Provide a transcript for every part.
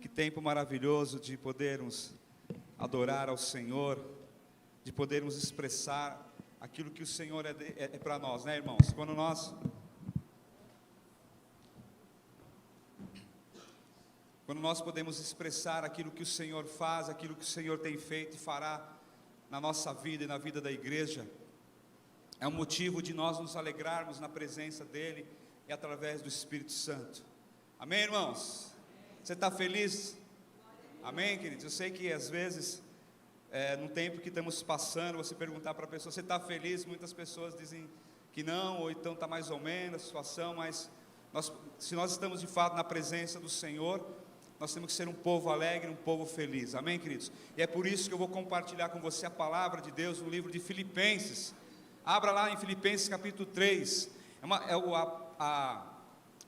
Que tempo maravilhoso de podermos adorar ao Senhor, de podermos expressar aquilo que o Senhor é para nós, né, irmãos? Quando nós podemos expressar aquilo que o Senhor faz, aquilo que o Senhor tem feito e fará na nossa vida e na vida da igreja, é um motivo de nós nos alegrarmos na presença dEle e através do Espírito Santo. Amém, irmãos? Você está feliz? Amém, queridos? Eu sei que às vezes, no tempo que estamos passando, você perguntar para a pessoa, você está feliz? Muitas pessoas dizem que não, ou então está mais ou menos a situação, mas se nós estamos de fato na presença do Senhor, nós temos que ser um povo alegre, um povo feliz. Amém, queridos? E é por isso que eu vou compartilhar com você a palavra de Deus no livro de Filipenses. Abra lá em Filipenses capítulo 3.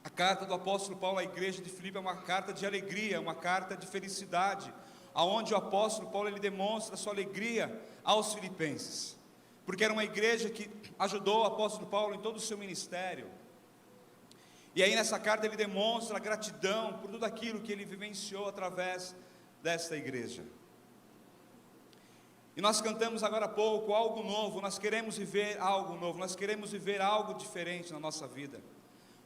A carta do apóstolo Paulo à igreja de Filipe é uma carta de alegria, uma carta de felicidade, aonde o apóstolo Paulo ele demonstra sua alegria aos filipenses, porque era uma igreja que ajudou o apóstolo Paulo em todo o seu ministério. E aí nessa carta ele demonstra a gratidão por tudo aquilo que ele vivenciou através desta igreja. E nós cantamos agora há pouco algo novo, nós queremos viver algo novo, nós queremos viver algo diferente na nossa vida.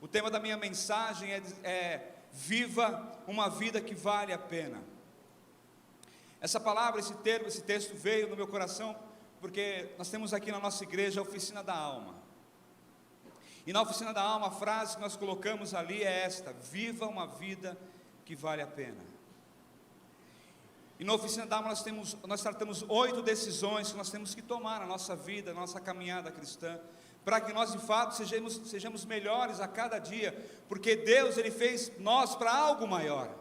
O tema da minha mensagem é viva uma vida que vale a pena. Essa palavra, esse termo, esse texto veio no meu coração, porque nós temos aqui na nossa igreja a oficina da alma. E na oficina da alma, a frase que nós colocamos ali é esta: viva uma vida que vale a pena. E na oficina da alma nós tratamos 8 decisões que nós temos que tomar na nossa vida, na nossa caminhada cristã, para que nós de fato sejamos melhores a cada dia, porque Deus ele fez nós para algo maior.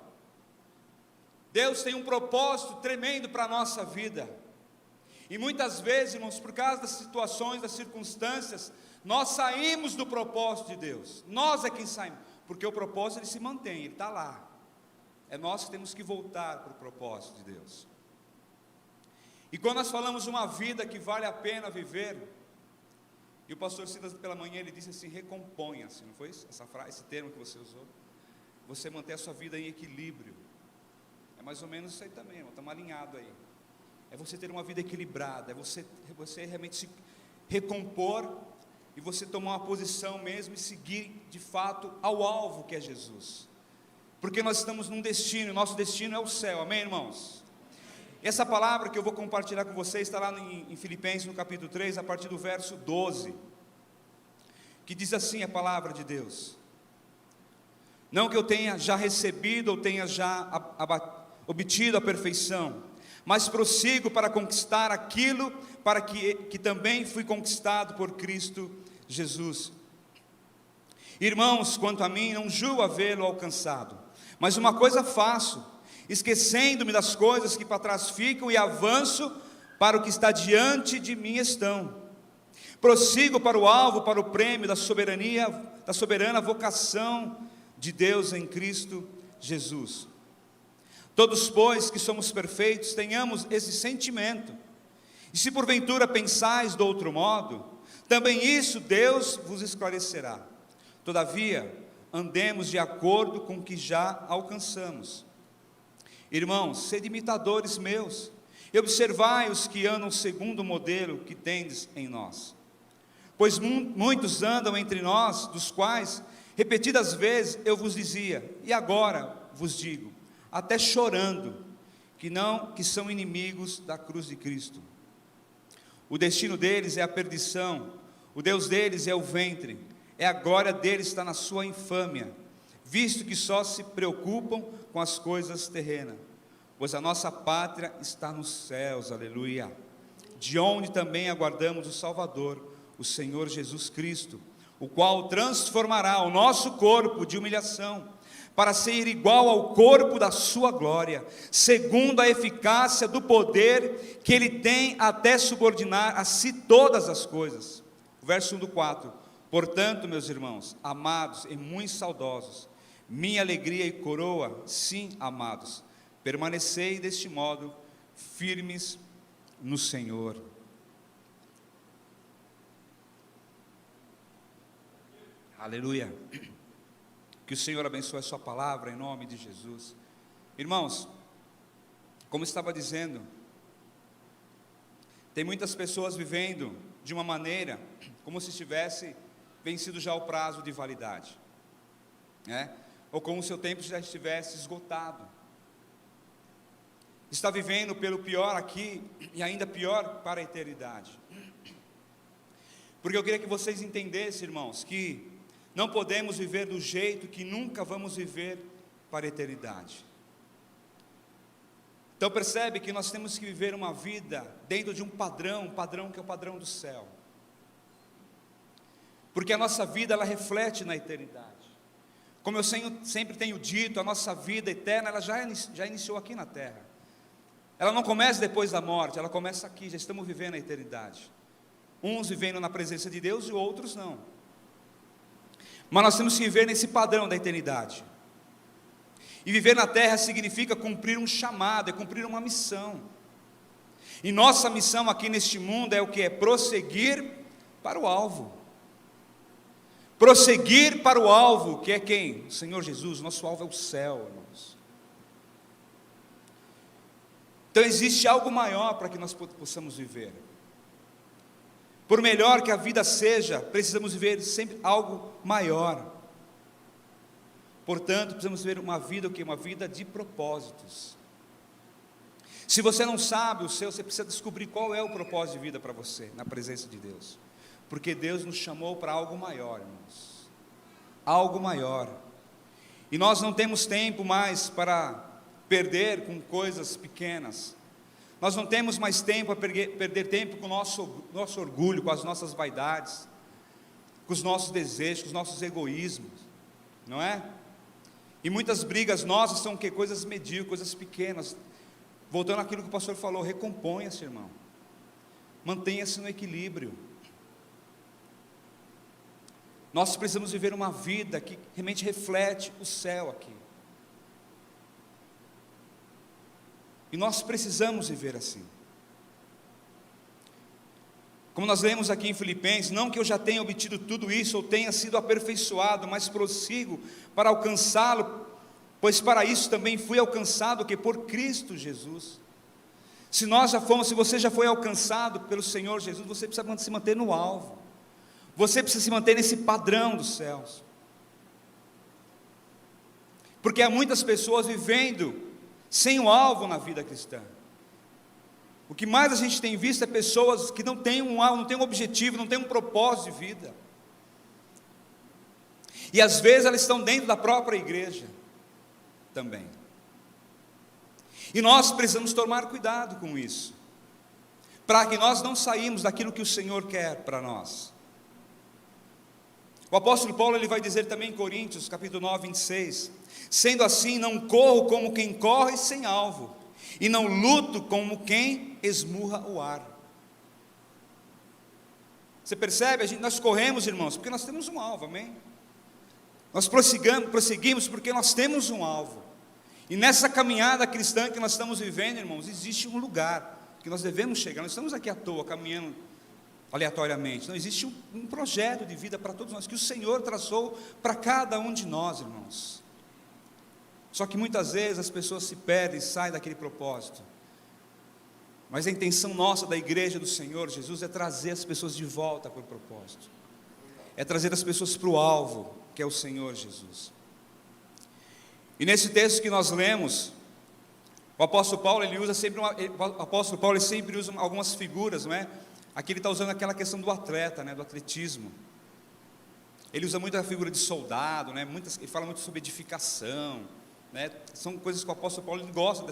Deus tem um propósito tremendo para a nossa vida, e muitas vezes, irmãos, por causa das situações, das circunstâncias, nós saímos do propósito de Deus. Nós é quem saímos, porque o propósito ele se mantém, ele está lá. É nós que temos que voltar para o propósito de Deus. E quando nós falamos uma vida que vale a pena viver, e o pastor Silas pela manhã ele disse assim: recomponha-se, não foi essa frase, esse termo que você usou? Você manter a sua vida em equilíbrio. É mais ou menos isso aí também, irmão, estamos alinhados aí. É você ter uma vida equilibrada, é você realmente se recompor, e você tomar uma posição mesmo e seguir de fato ao alvo que é Jesus. Porque nós estamos num destino, nosso destino é o céu, amém, irmãos? Essa palavra que eu vou compartilhar com vocês está lá em Filipenses no capítulo 3, a partir do verso 12, que diz assim a palavra de Deus: não que eu tenha já recebido ou tenha já obtido a perfeição, mas prossigo para conquistar aquilo para que também fui conquistado por Cristo Jesus. Irmãos, quanto a mim, não julgo havê-lo alcançado, mas uma coisa faço, esquecendo-me das coisas que para trás ficam e avanço para o que está diante de mim estão. Prossigo para o alvo, para o prêmio da soberana vocação de Deus em Cristo Jesus. Todos, pois, que somos perfeitos, tenhamos esse sentimento. E se porventura pensais de outro modo, também isso Deus vos esclarecerá. Todavia, andemos de acordo com o que já alcançamos. Irmãos, sede imitadores meus, e observai os que andam segundo o modelo que tendes em nós. Pois muitos andam entre nós, dos quais, repetidas vezes, eu vos dizia, e agora vos digo, até chorando, que são inimigos da cruz de Cristo. O destino deles é a perdição, o Deus deles é o ventre, a glória deles está na sua infâmia, visto que só se preocupam com as coisas terrenas, pois a nossa pátria está nos céus, aleluia, de onde também aguardamos o Salvador, o Senhor Jesus Cristo, o qual transformará o nosso corpo de humilhação, para ser igual ao corpo da sua glória, segundo a eficácia do poder que ele tem até subordinar a si todas as coisas. Verso 1 do 4, portanto, meus irmãos, amados e muito saudosos, minha alegria e coroa, sim, amados, permanecei deste modo, firmes no Senhor. Aleluia. Que o Senhor abençoe a sua palavra em nome de Jesus. Irmãos, como eu estava dizendo, tem muitas pessoas vivendo de uma maneira como se tivesse vencido já o prazo de validade, né? Ou como se o tempo já estivesse esgotado. Está vivendo pelo pior aqui e ainda pior para a eternidade. Porque eu queria que vocês entendessem, irmãos, que não podemos viver do jeito que nunca vamos viver para a eternidade. Então percebe que nós temos que viver uma vida dentro de um padrão que é o padrão do céu. Porque a nossa vida, ela reflete na eternidade. Como eu sempre tenho dito, a nossa vida eterna, ela já iniciou aqui na terra. Ela não começa depois da morte, ela começa aqui, já estamos vivendo a eternidade. Uns vivendo na presença de Deus e outros não. Mas nós temos que viver nesse padrão da eternidade. E viver na terra significa cumprir um chamado, é cumprir uma missão. E nossa missão aqui neste mundo é o que? É prosseguir para o alvo. Prosseguir para o alvo, que é quem? O Senhor Jesus. Nosso alvo é o céu, irmãos. Então existe algo maior para que nós possamos viver. Por melhor que a vida seja, precisamos viver sempre algo maior. Portanto, precisamos viver uma vida, o quê? Uma vida de propósitos. Se você não sabe o seu, você precisa descobrir qual é o propósito de vida para você, na presença de Deus. Porque Deus nos chamou para algo maior, irmãos. Algo maior. E nós não temos tempo mais para perder com coisas pequenas. Nós não temos mais tempo para perder tempo com o nosso orgulho, com as nossas vaidades, com os nossos desejos, com os nossos egoísmos, não é? E muitas brigas nossas são o quê? Coisas medíocres, coisas pequenas. Voltando àquilo que o pastor falou, recomponha-se, irmão. Mantenha-se no equilíbrio. Nós precisamos viver uma vida que realmente reflete o céu aqui. E nós precisamos viver assim. Como nós lemos aqui em Filipenses, não que eu já tenha obtido tudo isso, ou tenha sido aperfeiçoado, mas prossigo para alcançá-lo, pois para isso também fui alcançado, que por Cristo Jesus. Se você já foi alcançado pelo Senhor Jesus, você precisa se manter no alvo. Você precisa se manter nesse padrão dos céus. Porque há muitas pessoas vivendo sem o alvo na vida cristã. O que mais a gente tem visto é pessoas que não têm um alvo, não têm um objetivo, não têm um propósito de vida. E às vezes elas estão dentro da própria igreja também. E nós precisamos tomar cuidado com isso, para que nós não saímos daquilo que o Senhor quer para nós. O apóstolo Paulo, ele vai dizer também em Coríntios, capítulo 9, 26, sendo assim, não corro como quem corre sem alvo, e não luto como quem esmurra o ar. Você percebe? Nós corremos, irmãos, porque nós temos um alvo, amém? Nós prosseguimos porque nós temos um alvo. E nessa caminhada cristã que nós estamos vivendo, irmãos, existe um lugar que nós devemos chegar. Nós estamos aqui à toa, caminhando aleatoriamente. Não, existe um projeto de vida para todos nós, que o Senhor traçou para cada um de nós, irmãos. Só que muitas vezes as pessoas se perdem, saem daquele propósito. Mas a intenção nossa da igreja do Senhor Jesus é trazer as pessoas de volta para o propósito. É trazer as pessoas para o alvo, que é o Senhor Jesus. E nesse texto que nós lemos, o apóstolo Paulo, ele sempre usa algumas figuras, não é? Aqui ele está usando aquela questão do atleta, né? Do atletismo. Ele usa muito a figura de soldado, né? Ele fala muito sobre edificação, né? São coisas que o apóstolo Paulo gosta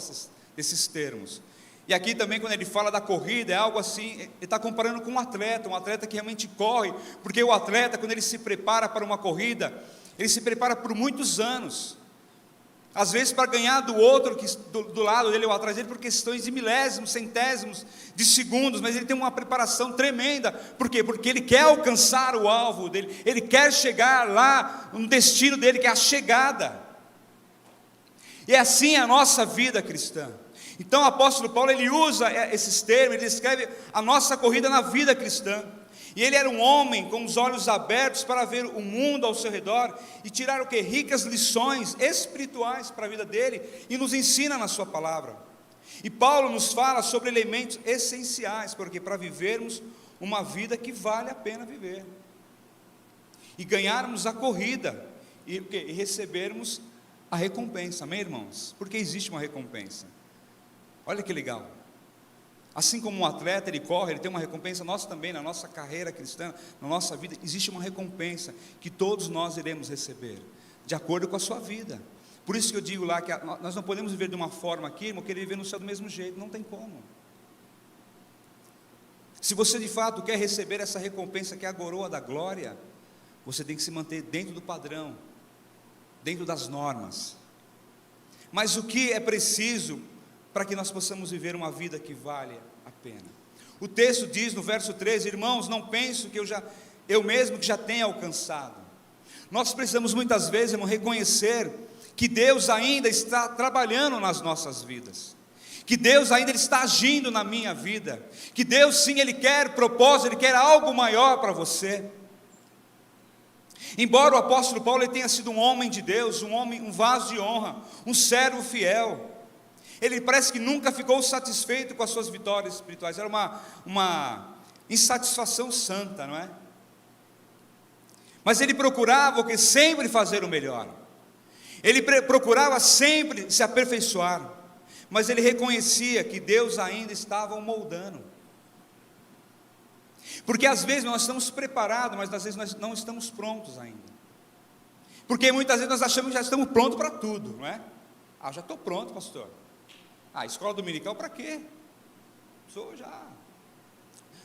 desses termos. E aqui também, quando ele fala da corrida, é algo assim, ele está comparando com um atleta que realmente corre, porque o atleta, quando ele se prepara para uma corrida, ele se prepara por muitos anos, às vezes para ganhar do outro, do lado dele ou atrás dele, por questões de milésimos, centésimos de segundos, mas ele tem uma preparação tremenda. Por quê? Porque ele quer alcançar o alvo dele, ele quer chegar lá, no destino dele, que é a chegada. E assim é a nossa vida cristã. Então o apóstolo Paulo, ele usa esses termos, ele descreve a nossa corrida na vida cristã. E ele era um homem com os olhos abertos para ver o mundo ao seu redor e tirar o que? Ricas lições espirituais para a vida dele, e nos ensina na sua palavra. E Paulo nos fala sobre elementos essenciais, porque para vivermos uma vida que vale a pena viver, e ganharmos a corrida, e recebermos a recompensa, amém, irmãos? Porque existe uma recompensa. Olha que legal. Assim como um atleta, ele corre, ele tem uma recompensa, nós também, na nossa carreira cristã, na nossa vida, existe uma recompensa que todos nós iremos receber, de acordo com a sua vida. Por isso que eu digo lá, que nós não podemos viver de uma forma aqui, irmão, querer viver no céu do mesmo jeito, não tem como. Se você de fato quer receber essa recompensa, que é a coroa da glória, você tem que se manter dentro do padrão, dentro das normas. Mas o que é preciso para que nós possamos viver uma vida que vale a pena? O texto diz no verso 13: irmãos, não penso que eu mesmo que já tenha alcançado. Nós precisamos muitas vezes, irmão, reconhecer que Deus ainda está trabalhando nas nossas vidas, que Deus ainda está agindo na minha vida, que Deus sim, Ele quer propósito, Ele quer algo maior para você. Embora o apóstolo Paulo ele tenha sido um homem de Deus, um vaso de honra, um servo fiel, ele parece que nunca ficou satisfeito com as suas vitórias espirituais. Era uma insatisfação santa, não é? Mas ele procurava sempre fazer o melhor, ele procurava sempre se aperfeiçoar, mas ele reconhecia que Deus ainda estava o moldando. Porque às vezes nós estamos preparados, mas às vezes nós não estamos prontos ainda. Porque muitas vezes nós achamos que já estamos prontos para tudo, não é? Já estou pronto, pastor. Escola dominical para quê?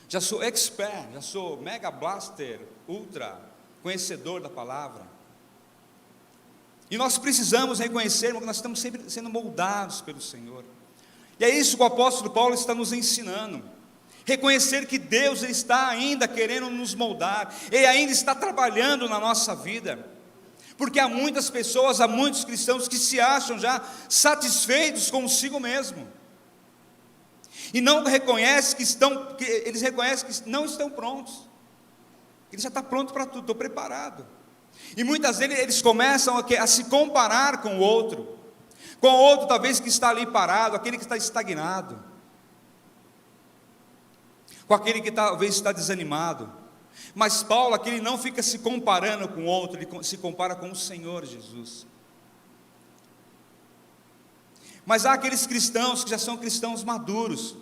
Já sou expert, já sou mega blaster, ultra conhecedor da palavra. E nós precisamos reconhecer que nós estamos sempre sendo moldados pelo Senhor. E é isso que o apóstolo Paulo está nos ensinando. Reconhecer que Deus ele está ainda querendo nos moldar, Ele ainda está trabalhando na nossa vida, porque há muitas pessoas, há muitos cristãos que se acham já satisfeitos consigo mesmo, e não reconhecem eles reconhecem que não estão prontos, ele já está pronto para tudo, estou preparado, e muitas vezes eles começam a se comparar com o outro talvez que está ali parado, aquele que está estagnado, com aquele que talvez está desanimado. Mas Paulo, aquele não fica se comparando com o outro, ele se compara com o Senhor Jesus. Mas há aqueles cristãos que já são cristãos maduros,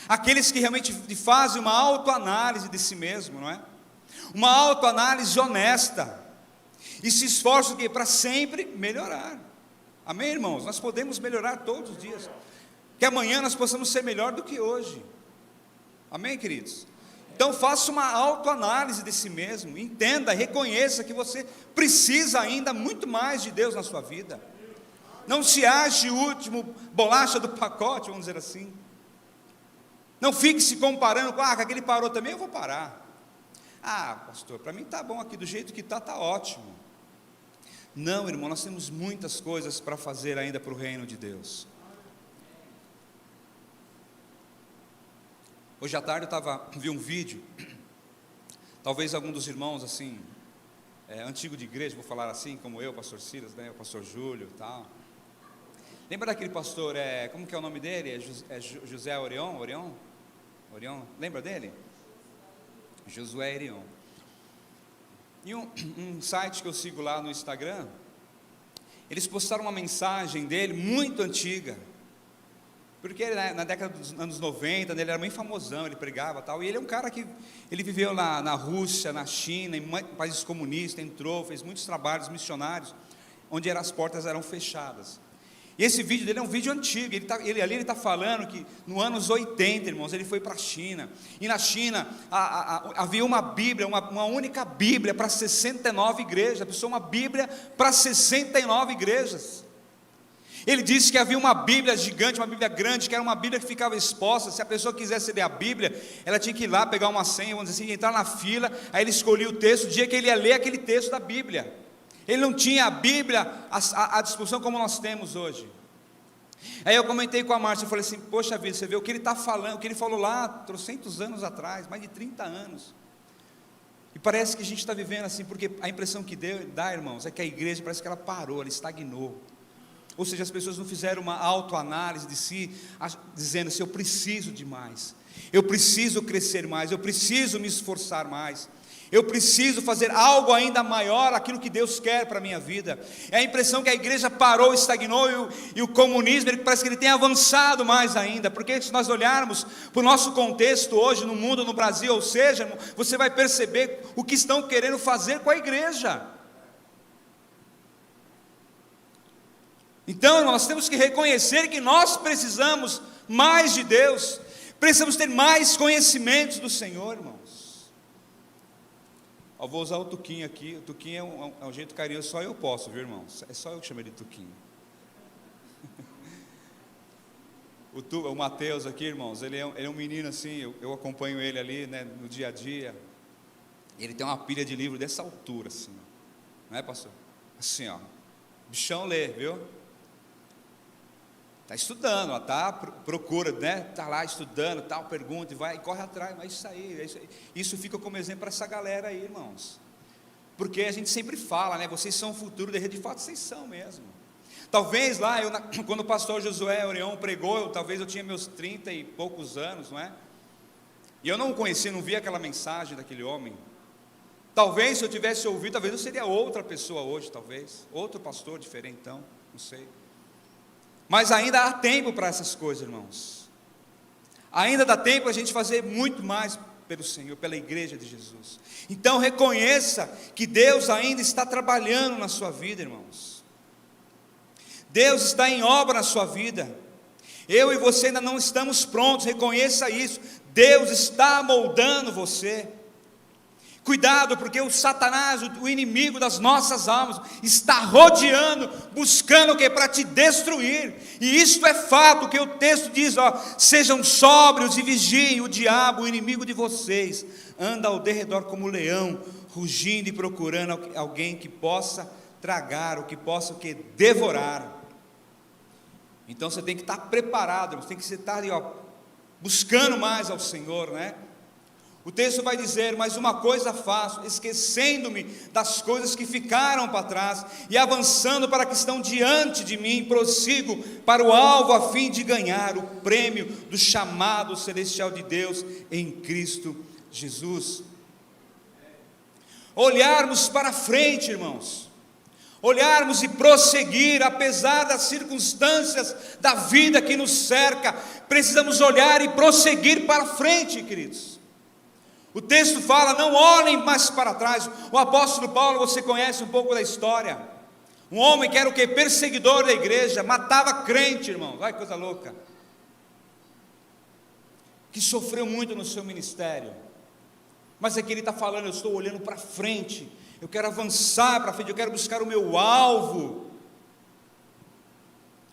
aqueles que realmente fazem uma autoanálise de si mesmo, não é? Uma autoanálise honesta, e se esforçam para sempre melhorar. Amém, irmãos? Nós podemos melhorar todos os dias, que amanhã nós possamos ser melhor do que hoje. Amém, queridos? Então faça uma autoanálise de si mesmo, entenda, reconheça que você precisa ainda muito mais de Deus na sua vida. Não se ache o último bolacha do pacote, vamos dizer assim. Não fique se comparando com, que aquele parou também, eu vou parar. Pastor, para mim está bom aqui, do jeito que está ótimo. Não, irmão, nós temos muitas coisas para fazer ainda para o reino de Deus. Hoje à tarde eu vi um vídeo, talvez algum dos irmãos assim, antigo de igreja, vou falar assim, como eu, pastor Silas, né, o pastor Júlio e tal. Lembra daquele pastor, como que é o nome dele? José Orion? Lembra dele? Josué Orion. E um site que eu sigo lá no Instagram, eles postaram uma mensagem dele muito antiga, porque na década dos anos 90, ele era bem famosão, ele pregava tal, e ele é um cara que, ele viveu na Rússia, na China, em países comunistas, fez muitos trabalhos missionários, onde as portas eram fechadas. E esse vídeo dele é um vídeo antigo, ele está falando que no anos 80, irmãos, ele foi para a China, e na China havia uma Bíblia, uma única Bíblia para 69 igrejas, precisou uma Bíblia para 69 igrejas. Ele disse que havia uma Bíblia gigante, uma Bíblia grande, que era uma Bíblia que ficava exposta. Se a pessoa quisesse ler a Bíblia, ela tinha que ir lá, pegar uma senha, vamos dizer assim, entrar na fila, aí ele escolhia o texto, o dia que ele ia ler aquele texto da Bíblia. Ele não tinha a Bíblia à disposição como nós temos hoje. Aí eu comentei com a Márcia, eu falei assim, poxa vida, você vê o que ele está falando, o que ele falou lá, trocentos anos atrás, mais de 30 anos. E parece que a gente está vivendo assim, porque a impressão que dá, irmãos, é que a igreja parece que ela parou, ela estagnou. Ou seja, as pessoas não fizeram uma autoanálise de si, dizendo assim: eu preciso de mais, eu preciso crescer mais, eu preciso me esforçar mais, eu preciso fazer algo ainda maior, aquilo que Deus quer para a minha vida. É a impressão que a igreja parou, estagnou, e o comunismo, parece que ele tem avançado mais ainda, porque se nós olharmos para o nosso contexto hoje, no mundo, no Brasil, ou seja, você vai perceber o que estão querendo fazer com a igreja. Então, nós temos que reconhecer que nós precisamos mais de Deus, precisamos ter mais conhecimentos do Senhor, irmãos. Eu vou usar o Tuquinho aqui. O Tuquinho é um jeito carinhoso, só eu posso, viu, irmãos? É só eu que chamo ele de Tuquinho. O Mateus aqui, irmãos, ele é um menino assim, eu acompanho ele ali, né, no dia a dia. Ele tem uma pilha de livro dessa altura, assim, não é, pastor? Assim, ó, o bichão lê, viu? Está estudando, ó, tá, procura, né? Está lá estudando, tal, pergunta, e vai, e corre atrás, mas isso aí. Isso fica como exemplo para essa galera aí, irmãos. Porque a gente sempre fala, né? Vocês são o futuro da rede, de fato vocês são mesmo. Talvez lá, quando o pastor Josué Orion pregou, talvez eu tinha meus 30 e poucos anos, não é? E eu não o conheci, não vi aquela mensagem daquele homem. Talvez se eu tivesse ouvido, talvez eu seria outra pessoa hoje, talvez. Outro pastor diferentão, não sei. Mas ainda há tempo para essas coisas, irmãos. Ainda dá tempo a gente fazer muito mais pelo Senhor, pela igreja de Jesus. Então reconheça que Deus ainda está trabalhando na sua vida, irmãos. Deus está em obra na sua vida. Eu e você ainda não estamos prontos, reconheça isso. Deus está moldando você. Cuidado, porque o Satanás, o inimigo das nossas almas, está rodeando, buscando o que? Para te destruir. E isto é fato, que o texto diz, ó: sejam sóbrios e vigiem, o diabo, o inimigo de vocês, anda ao derredor como leão, rugindo e procurando alguém que possa tragar, ou que possa o que? Devorar. Então você tem que estar preparado, você tem que estar ali, ó, buscando mais ao Senhor, né? O texto vai dizer: mas uma coisa faço, esquecendo-me das coisas que ficaram para trás, e avançando para que estão diante de mim, prossigo para o alvo, a fim de ganhar o prêmio do chamado celestial de Deus em Cristo Jesus. Olharmos para frente, irmãos, olharmos e prosseguir, apesar das circunstâncias da vida que nos cerca, precisamos olhar e prosseguir para frente, queridos. O texto fala: não olhem mais para trás. O apóstolo Paulo, você conhece um pouco da história, um homem que era o que? Perseguidor da igreja, matava crente, irmão, vai, coisa louca, que sofreu muito no seu ministério, mas aqui ele está falando: eu estou olhando para frente, eu quero avançar para frente, eu quero buscar o meu alvo.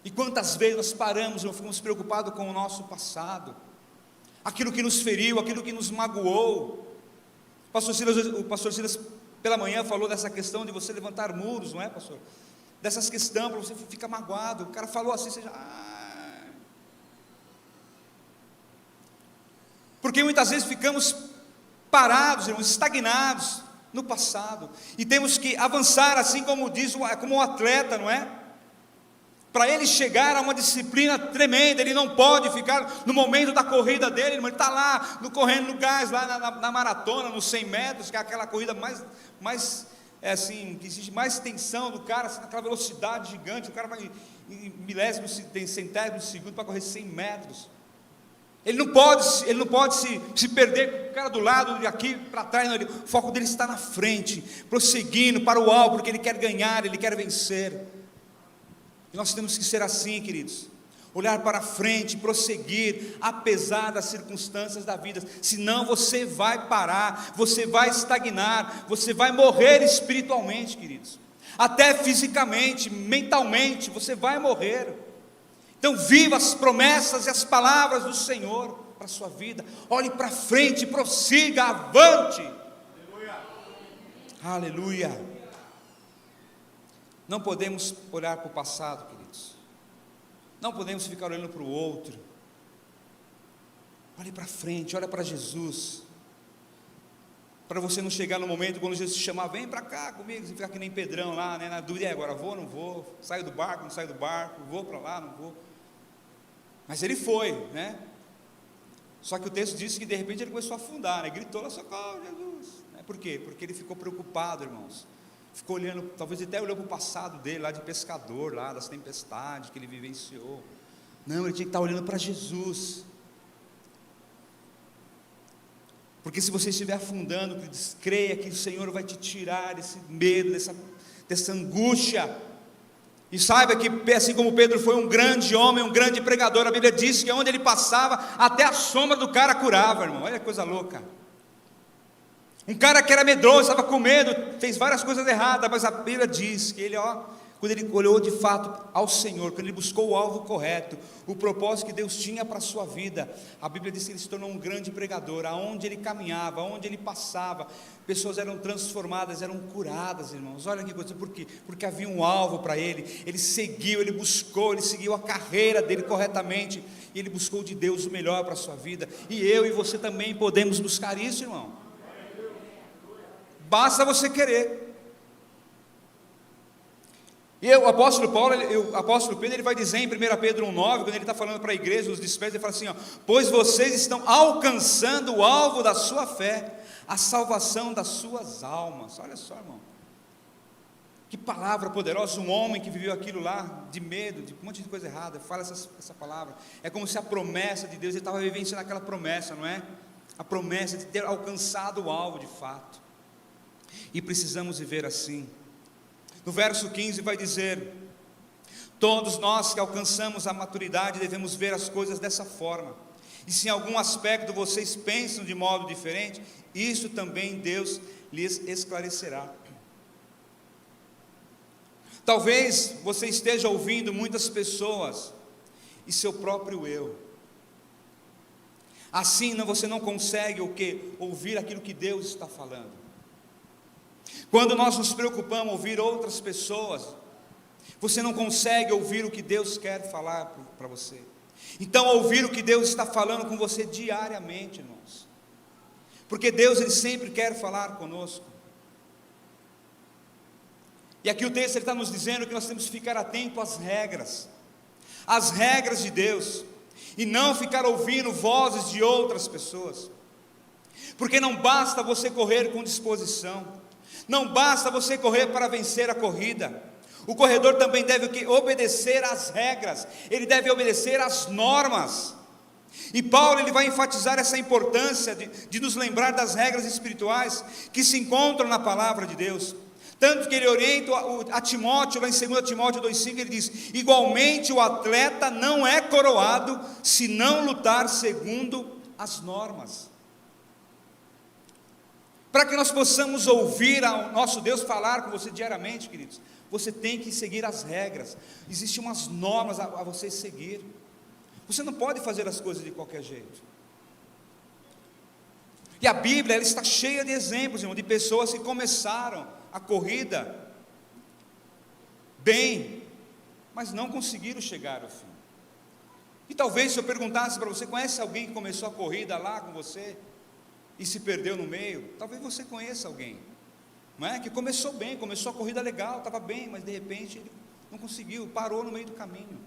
E quantas vezes nós paramos, não ficamos preocupados com o nosso passado, aquilo que nos feriu, aquilo que nos magoou. O pastor Silas pela manhã falou dessa questão de você levantar muros, não é, pastor? Dessas questões, para você ficar magoado. O cara falou assim, você já... Porque muitas vezes ficamos parados, irmãos, estagnados no passado, e temos que avançar, assim como diz, como um atleta, não é? Para ele chegar a uma disciplina tremenda, ele não pode ficar no momento da corrida dele, irmão, ele está lá, correndo no gás, lá na maratona, nos 100 metros, que é aquela corrida mais assim, que exige mais tensão do cara, assim, aquela velocidade gigante, o cara vai em milésimos, centésimos de segundo para correr 100 metros, ele não pode se perder com o cara do lado, de aqui para trás, não, o foco dele está na frente, prosseguindo para o alvo, porque ele quer ganhar, ele quer vencer. E nós temos que ser assim, queridos, olhar para frente, prosseguir, apesar das circunstâncias da vida, senão você vai parar, você vai estagnar, você vai morrer espiritualmente, queridos, até fisicamente, mentalmente, você vai morrer. Então viva as promessas e as palavras do Senhor para a sua vida, olhe para frente, prossiga, avante. Aleluia. Aleluia. Não podemos olhar para o passado, queridos, não podemos ficar olhando para o outro. Olhe para frente, olha para Jesus, para você não chegar no momento quando Jesus te chamar, vem para cá comigo, você ficar que nem Pedrão lá, né, na dúvida, agora vou, não vou, saio do barco, não saio do barco, vou para lá, não vou. Mas ele foi, né? Só que o texto diz que de repente ele começou a afundar, né? Gritou lá, socorro, Jesus. Por quê? Porque ele ficou preocupado, irmãos. Ficou olhando, talvez até olhou para o passado dele, lá de pescador, lá das tempestades que ele vivenciou. Não, ele tinha que estar olhando para Jesus. Porque se você estiver afundando, creia que o Senhor vai te tirar desse medo, dessa angústia. E saiba que assim como Pedro foi um grande homem, um grande pregador, a Bíblia diz que onde ele passava, até a sombra do cara curava, irmão. Olha que coisa louca. Um cara que era medroso, estava com medo, fez várias coisas erradas, mas a Bíblia diz que ele, quando ele olhou de fato ao Senhor, quando ele buscou o alvo correto, o propósito que Deus tinha para a sua vida, a Bíblia diz que ele se tornou um grande pregador. Aonde ele caminhava, aonde ele passava, pessoas eram transformadas, eram curadas, irmãos. Olha que coisa, por quê? Porque havia um alvo para ele seguiu, ele buscou, ele seguiu a carreira dele corretamente, e ele buscou de Deus o melhor para a sua vida. E eu e você também podemos buscar isso, irmão. Basta você querer. E o apóstolo Paulo, o apóstolo Pedro, ele vai dizer em 1 Pedro 1,9, quando ele está falando para a igreja, os dispersos, ele fala assim, pois vocês estão alcançando o alvo da sua fé, a salvação das suas almas. Olha só, irmão, que palavra poderosa. Um homem que viveu aquilo lá, de medo, de um monte de coisa errada, fala essa palavra, é como se a promessa de Deus, ele estava vivenciando aquela promessa, não é? A promessa de ter alcançado o alvo de fato. E precisamos viver assim. No verso 15 vai dizer: todos nós que alcançamos a maturidade devemos ver as coisas dessa forma. E se em algum aspecto vocês pensam de modo diferente, isso também Deus lhes esclarecerá. Talvez você esteja ouvindo muitas pessoas e seu próprio eu. Assim você não consegue ouvir aquilo que Deus está falando. Quando nós nos preocupamos em ouvir outras pessoas, você não consegue ouvir o que Deus quer falar para você. Então ouvir o que Deus está falando com você diariamente, irmãos, porque Deus, Ele sempre quer falar conosco. E aqui o texto está nos dizendo que nós temos que ficar atento às regras de Deus, e não ficar ouvindo vozes de outras pessoas, porque não basta você correr com disposição, não basta você correr para vencer a corrida. O corredor também deve obedecer às regras, ele deve obedecer às normas. E Paulo, ele vai enfatizar essa importância de nos lembrar das regras espirituais que se encontram na palavra de Deus. Tanto que ele orienta a Timóteo, lá em 2 Timóteo 2,5, ele diz: igualmente o atleta não é coroado se não lutar segundo as normas. Para que nós possamos ouvir o nosso Deus falar com você diariamente, queridos, você tem que seguir as regras. Existem umas normas a você seguir. Você não pode fazer as coisas de qualquer jeito. E a Bíblia, ela está cheia de exemplos, irmão, de pessoas que começaram a corrida bem, mas não conseguiram chegar ao fim. E talvez se eu perguntasse para você: conhece alguém que começou a corrida lá com você e se perdeu no meio? Talvez você conheça alguém, não é? Que começou bem, começou a corrida legal, estava bem, mas de repente ele não conseguiu, parou no meio do caminho.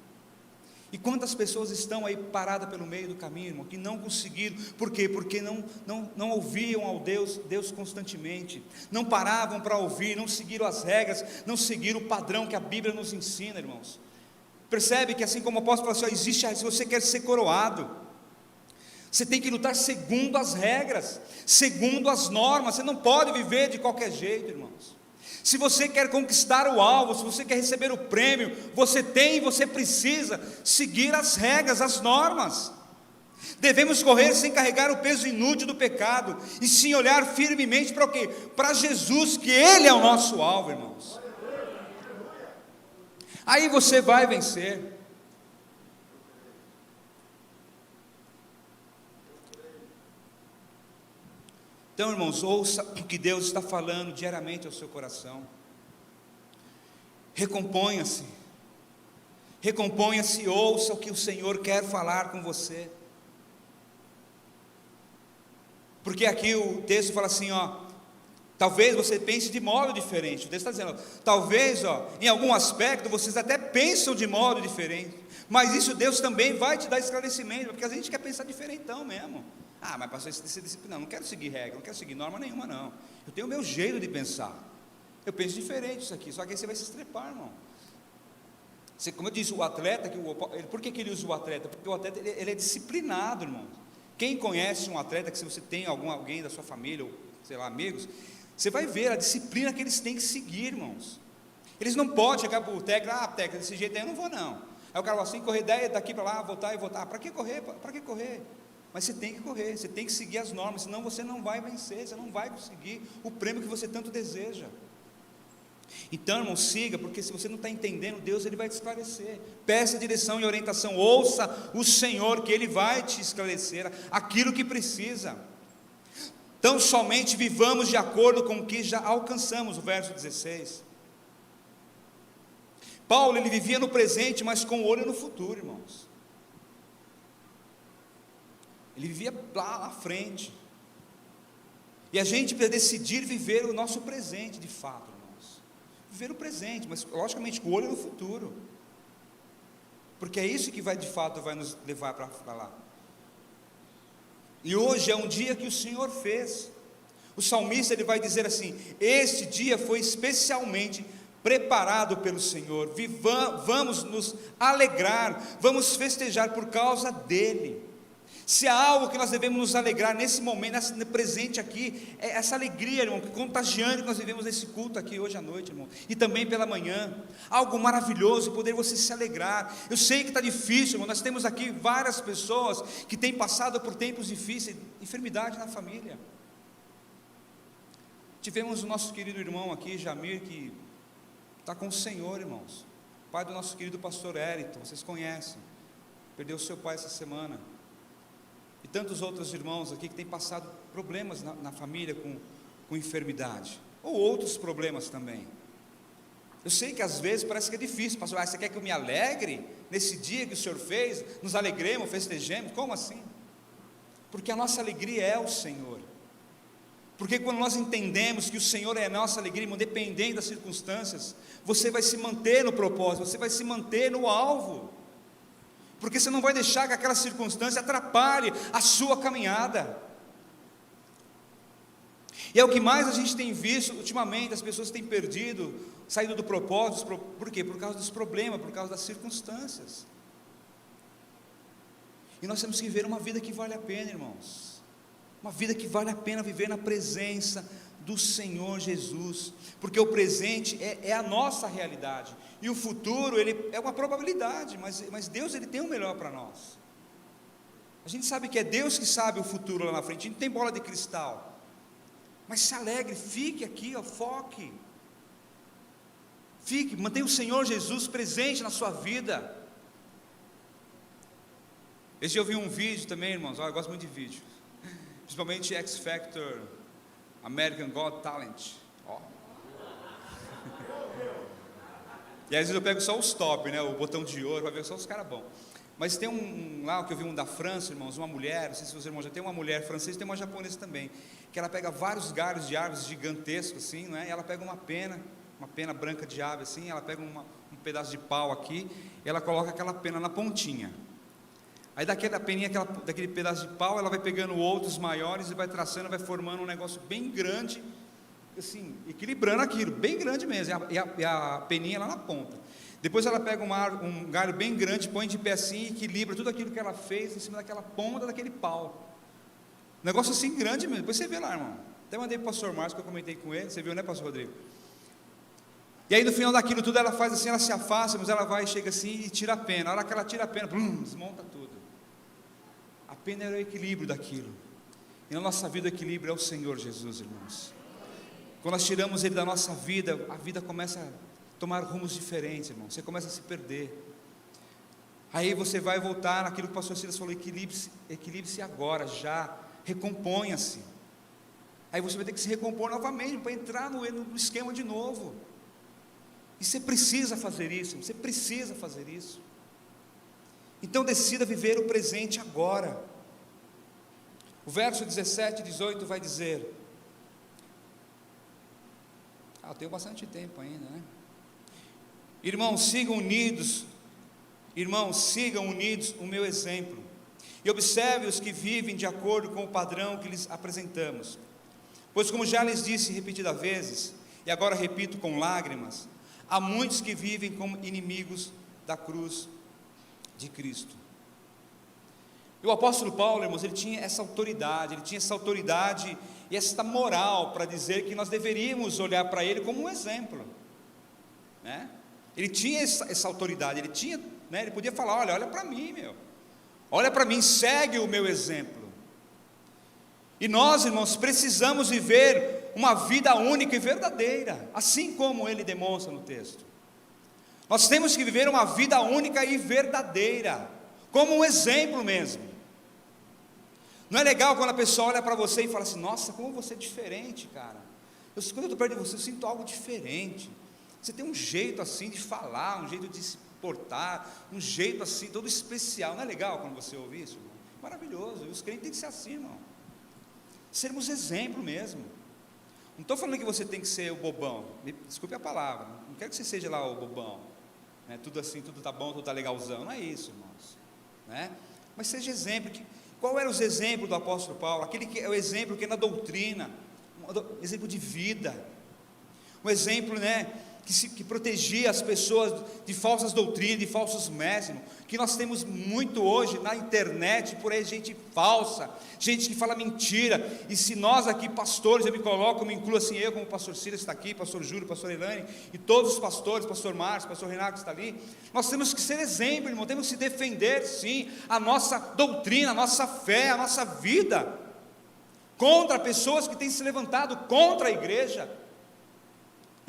E quantas pessoas estão aí paradas pelo meio do caminho, irmão, que não conseguiram? Por quê? Porque não ouviam ao Deus constantemente, não paravam para ouvir, não seguiram as regras, não seguiram o padrão que a Bíblia nos ensina, irmãos. Percebe que assim como o apóstolo falou assim, se você quer ser coroado, você tem que lutar segundo as regras, segundo as normas. Você não pode viver de qualquer jeito, irmãos. Se você quer conquistar o alvo, se você quer receber o prêmio, você precisa seguir as regras, as normas. Devemos correr sem carregar o peso inútil do pecado, e sim olhar firmemente para o quê? Para Jesus, que Ele é o nosso alvo, irmãos. Aí você vai vencer. Então, irmãos, ouça o que Deus está falando diariamente ao seu coração. Recomponha-se, ouça o que o Senhor quer falar com você. Porque aqui o texto fala assim, Talvez você pense de modo diferente. Deus está dizendo, talvez, em algum aspecto, vocês até pensam de modo diferente, mas isso Deus também vai te dar esclarecimento, porque a gente quer pensar diferentão mesmo. Mas pastor, esse disciplina, não quero seguir regra, não quero seguir norma nenhuma, não. Eu tenho o meu jeito de pensar. Eu penso diferente isso aqui, só que aí você vai se estrepar, irmão. Como eu disse, o atleta, por que ele usa o atleta? Porque o atleta ele é disciplinado, irmão. Quem conhece um atleta, que se você tem alguém da sua família, ou sei lá, amigos, você vai ver a disciplina que eles têm que seguir, irmãos. Eles não podem chegar para o técnico, técnico, desse jeito aí eu não vou não. Aí o cara fala assim, correr 10 daqui para lá, voltar e voltar. Para que correr? Para que correr? Mas você tem que correr, você tem que seguir as normas, senão você não vai vencer, você não vai conseguir o prêmio que você tanto deseja. Então, irmão, siga, porque se você não está entendendo, Deus ele vai te esclarecer. Peça direção e orientação, ouça o Senhor, que Ele vai te esclarecer aquilo que precisa. Então, somente vivamos de acordo com o que já alcançamos, o verso 16. Paulo, ele vivia no presente, mas com o olho no futuro, irmãos. Ele vivia lá na frente. E a gente precisa decidir viver o nosso presente, de fato, irmãos. Viver o presente, mas logicamente com o olho no futuro. Porque é isso que de fato vai nos levar para lá. E hoje é um dia que o Senhor fez. O salmista ele vai dizer assim: este dia foi especialmente preparado pelo Senhor. Vamos nos alegrar, vamos festejar por causa dele. Se há algo que nós devemos nos alegrar nesse momento, nesse presente aqui, é essa alegria, irmão, que contagiante que nós vivemos nesse culto aqui hoje à noite, irmão, e também pela manhã, algo maravilhoso, poder você se alegrar. Eu sei que está difícil, irmão, nós temos aqui várias pessoas que têm passado por tempos difíceis, enfermidade na família. Tivemos o nosso querido irmão aqui, Jamir, que está com o Senhor, irmãos, pai do nosso querido pastor Eriton, vocês conhecem, perdeu seu pai essa semana. E tantos outros irmãos aqui que têm passado problemas na família com enfermidade, ou outros problemas também. Eu sei que às vezes parece que é difícil, pastor, você quer que eu me alegre nesse dia que o Senhor fez, nos alegremos, festejemos? Como assim? Porque a nossa alegria é o Senhor. Porque quando nós entendemos que o Senhor é a nossa alegria, independente das circunstâncias, você vai se manter no propósito, você vai se manter no alvo. Porque você não vai deixar que aquela circunstância atrapalhe a sua caminhada. E é o que mais a gente tem visto ultimamente, as pessoas têm saído do propósito. Por quê? Por causa dos problemas, por causa das circunstâncias. E nós temos que viver uma vida que vale a pena, irmãos. Uma vida que vale a pena viver na presença do Senhor Jesus, porque o presente é a nossa realidade, e o futuro ele é uma probabilidade, mas Deus ele tem o melhor para nós. A gente sabe que é Deus que sabe o futuro lá na frente, a gente não tem bola de cristal, mas se alegre, fique aqui, foque, mantenha o Senhor Jesus presente na sua vida. Esse dia eu vi um vídeo também, irmãos, eu gosto muito de vídeo, principalmente X Factor, American Got Talent, e às vezes eu pego só os top, o botão de ouro, para ver só os caras bons. Mas tem lá que eu vi da França, irmãos, uma mulher, não sei se os irmãos já tem uma mulher francesa, tem uma japonesa também, que ela pega vários galhos de árvores gigantescos assim, e ela pega uma pena branca de ave assim, ela pega um pedaço de pau aqui, e ela coloca aquela pena na pontinha. Aí daquela peninha, daquele pedaço de pau, ela vai pegando outros maiores e vai traçando, vai formando um negócio bem grande, assim, equilibrando aquilo, bem grande mesmo, e a peninha lá na ponta. Depois ela pega um galho bem grande, põe de pé assim e equilibra tudo aquilo que ela fez em cima daquela ponta daquele pau. Negócio assim grande mesmo, depois você vê lá, irmão. Até mandei para o pastor Márcio, que eu comentei com ele, você viu, né, pastor Rodrigo? E aí no final daquilo tudo ela faz assim, ela se afasta, mas ela vai, chega assim e tira a pena. Na hora que ela tira a pena, desmonta tudo. A pena era o equilíbrio daquilo. E na nossa vida o equilíbrio é o Senhor Jesus, irmãos. Quando nós tiramos Ele da nossa vida, a vida começa a tomar rumos diferentes, irmão. Você começa a se perder. Aí você vai voltar naquilo que o pastor Silas falou: equilibre-se agora, já, recomponha-se. Aí você vai ter que se recompor novamente, para entrar no esquema de novo. E você precisa fazer isso, você precisa fazer isso. Então decida viver o presente agora. O verso 17 e 18 vai dizer: Eu tenho bastante tempo ainda, né? Irmãos, sigam unidos o meu exemplo, e observe os que vivem de acordo com o padrão que lhes apresentamos. Pois como já lhes disse repetidas vezes, e agora repito com lágrimas, há muitos que vivem como inimigos da cruz de Cristo. E o apóstolo Paulo, irmãos, ele tinha essa autoridade e essa moral para dizer que nós deveríamos olhar para ele como um exemplo, né? Ele tinha essa autoridade, ele tinha, né? Ele podia falar: olha para mim, olha para mim, segue o meu exemplo. E nós, irmãos, precisamos viver uma vida única e verdadeira, assim como ele demonstra no texto. Nós temos que viver uma vida única e verdadeira, como um exemplo mesmo. Não é legal quando a pessoa olha para você e fala assim: nossa, como você é diferente, cara. Quando eu estou perto de você, eu sinto algo diferente. Você tem um jeito assim de falar, um jeito de se portar, um jeito assim todo especial. Não é legal quando você ouve isso, irmão? Maravilhoso. E os crentes têm que ser assim, irmão. Sermos exemplo mesmo. Não estou falando que você tem que ser o bobão, desculpe a palavra, não quero que você seja lá o bobão, né? Tudo assim, tudo está bom, tudo está legalzão, não é isso, irmãos, né? Mas seja exemplo. Qual era os exemplos do apóstolo Paulo? Aquele que é o exemplo que é na doutrina, um exemplo de vida, um exemplo, né, que protegia as pessoas de falsas doutrinas, de falsos mestres, que nós temos muito hoje na internet, por aí gente falsa, gente que fala mentira. E se nós aqui pastores, eu me incluo assim, eu como o pastor Silas está aqui, pastor Júlio, pastor Elane, e todos os pastores, pastor Márcio, pastor Renato que está ali, nós temos que ser exemplo, irmão, temos que defender sim a nossa doutrina, a nossa fé, a nossa vida, contra pessoas que têm se levantado contra a igreja,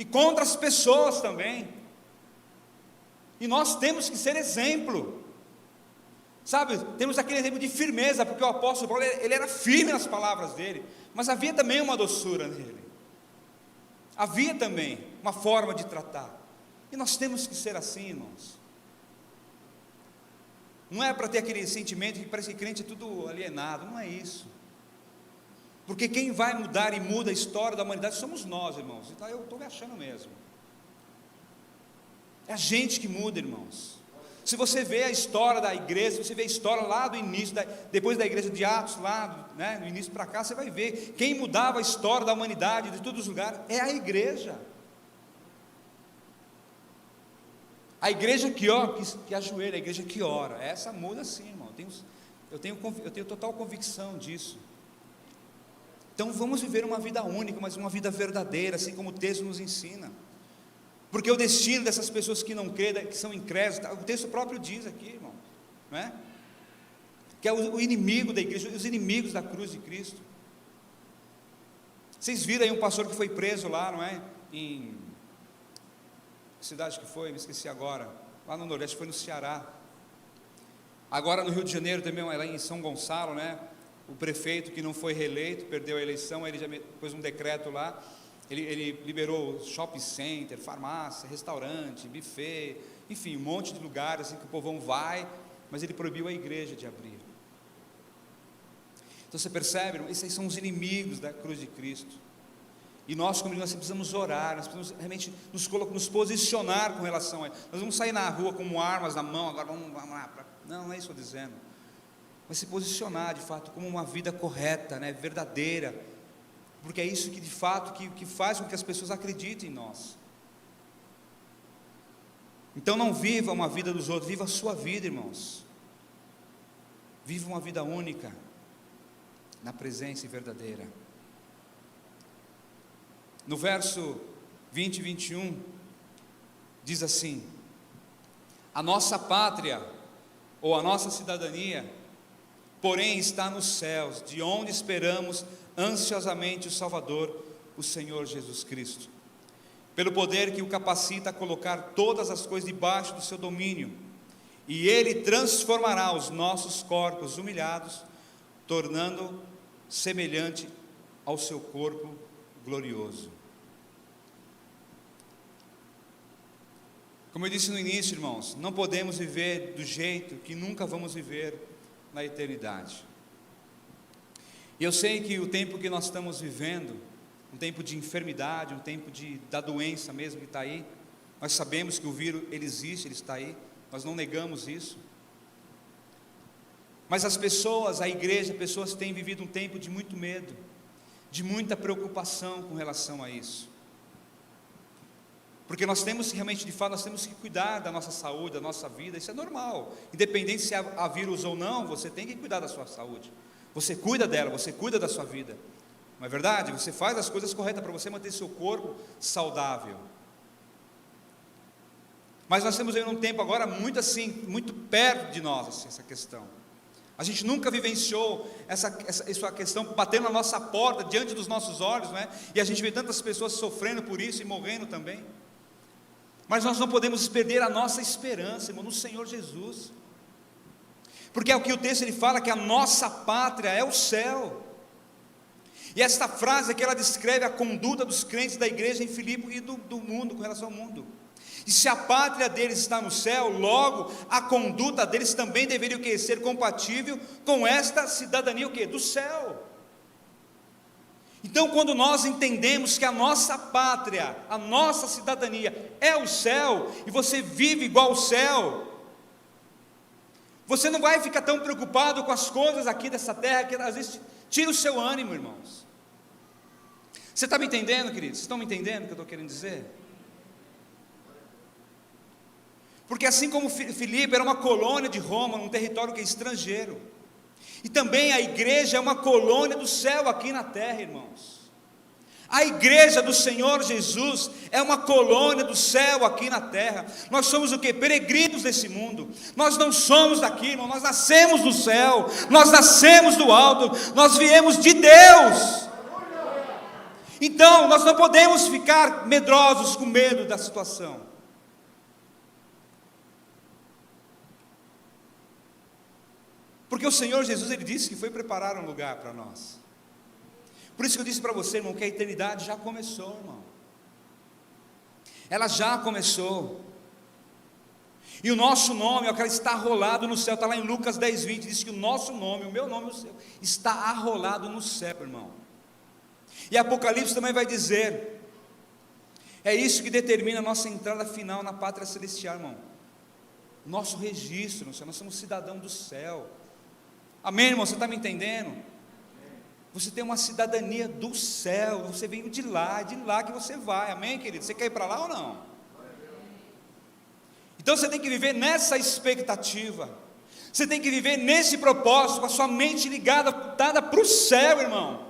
e contra as pessoas também. E nós temos que ser exemplo, sabe? Temos aquele exemplo de firmeza, porque o apóstolo Paulo, ele era firme nas palavras dele, mas havia também uma doçura nele, havia também uma forma de tratar, e nós temos que ser assim, irmãos. Não é para ter aquele sentimento que parece que crente é tudo alienado, não é isso. Porque quem vai mudar e muda a história da humanidade somos nós, irmãos. Então eu estou me achando mesmo. É a gente que muda, irmãos. Se você vê a história da igreja, se você vê a história lá do início, depois da igreja de Atos, lá, né, no início para cá, você vai ver quem mudava a história da humanidade, de todos os lugares, é a igreja. A igreja que ajoelha, a igreja que ora. Essa muda sim, irmão. Eu tenho total convicção disso. Então vamos viver uma vida única, mas uma vida verdadeira, assim como o texto nos ensina. Porque o destino dessas pessoas que não creem, que são incrédulas, o texto próprio diz aqui, irmão, não é? Que é o inimigo da igreja, os inimigos da cruz de Cristo. Vocês viram aí um pastor que foi preso lá, não é? Em que cidade que foi? Me esqueci agora. Lá no Nordeste, foi no Ceará. Agora no Rio de Janeiro também, lá em São Gonçalo, né? O prefeito que não foi reeleito, perdeu a eleição, ele já pôs um decreto lá, ele liberou shopping center, farmácia, restaurante, buffet, enfim, um monte de lugares assim que o povão vai, mas ele proibiu a igreja de abrir. Então você percebe, esses aí são os inimigos da cruz de Cristo. E nós, como nós precisamos orar, nós precisamos realmente nos posicionar com relação a isso. Nós vamos sair na rua com armas na mão, agora vamos lá. Não é isso que eu estou dizendo. Mas se posicionar de fato como uma vida correta, né, verdadeira, porque é isso que de fato que faz com que as pessoas acreditem em nós. Então não viva uma vida dos outros, viva a sua vida, irmãos. Viva uma vida única, na presença e verdadeira. No verso 20 e 21, diz assim: a nossa pátria, ou a nossa cidadania, porém está nos céus, de onde esperamos ansiosamente o Salvador, o Senhor Jesus Cristo, pelo poder que o capacita a colocar todas as coisas debaixo do seu domínio, e Ele transformará os nossos corpos humilhados, tornando semelhante ao seu corpo glorioso. Como eu disse no início, irmãos, não podemos viver do jeito que nunca vamos viver na eternidade. E eu sei que o tempo que nós estamos vivendo um tempo de enfermidade, um tempo da doença mesmo que está aí. Nós sabemos que o vírus, ele existe, ele está aí, nós não negamos isso. Mas as pessoas, a igreja, pessoas têm vivido um tempo de muito medo, de muita preocupação com relação a isso. Porque nós temos que realmente, de fato, nós temos que cuidar da nossa saúde, da nossa vida, isso é normal. Independente se há vírus ou não, você tem que cuidar da sua saúde. Você cuida dela, você cuida da sua vida. Não é verdade? Você faz as coisas corretas para você manter seu corpo saudável. Mas nós temos um tempo agora muito assim, muito perto de nós, assim, essa questão. A gente nunca vivenciou essa questão batendo na nossa porta, diante dos nossos olhos, não é? E a gente vê tantas pessoas sofrendo por isso e morrendo também. Mas nós não podemos perder a nossa esperança, irmão, no Senhor Jesus. Porque é o que o texto ele fala, que a nossa pátria é o céu. E esta frase aqui, ela descreve a conduta dos crentes da igreja em Filipe e do mundo, com relação ao mundo. E se a pátria deles está no céu, logo a conduta deles também deveria o quê? Ser compatível com esta cidadania o quê? Do céu. Então, quando nós entendemos que a nossa pátria, a nossa cidadania é o céu, e você vive igual ao céu, você não vai ficar tão preocupado com as coisas aqui dessa terra, que às vezes tira o seu ânimo, irmãos. Você está me entendendo, queridos? Vocês estão me entendendo o que eu estou querendo dizer? Porque assim como Filipe era uma colônia de Roma, num território que é estrangeiro, e também a igreja é uma colônia do céu aqui na terra, irmãos. A igreja do Senhor Jesus é uma colônia do céu aqui na terra. Nós somos o que? Peregrinos desse mundo. Nós não somos daqui, irmão. Nós nascemos do céu, nós nascemos do alto, nós viemos de Deus. Então nós não podemos ficar medrosos, com medo da situação. Porque o Senhor Jesus, Ele disse que foi preparar um lugar para nós. Por isso que eu disse para você, irmão, que a eternidade já começou, irmão. Ela já começou. E o nosso nome, ó, está arrolado no céu. Está lá em Lucas 10:20, diz que o nosso nome, o meu nome, o seu, está arrolado no céu, irmão. E Apocalipse também vai dizer, é isso que determina a nossa entrada final na pátria celestial, irmão. Nosso registro no céu, nós somos cidadãos do céu. Amém, irmão? Você está me entendendo? Você tem uma cidadania do céu, você veio de lá, é de lá que você vai, amém, querido? Você quer ir para lá ou não? Então você tem que viver nessa expectativa, você tem que viver nesse propósito, com a sua mente ligada, voltada para o céu, irmão.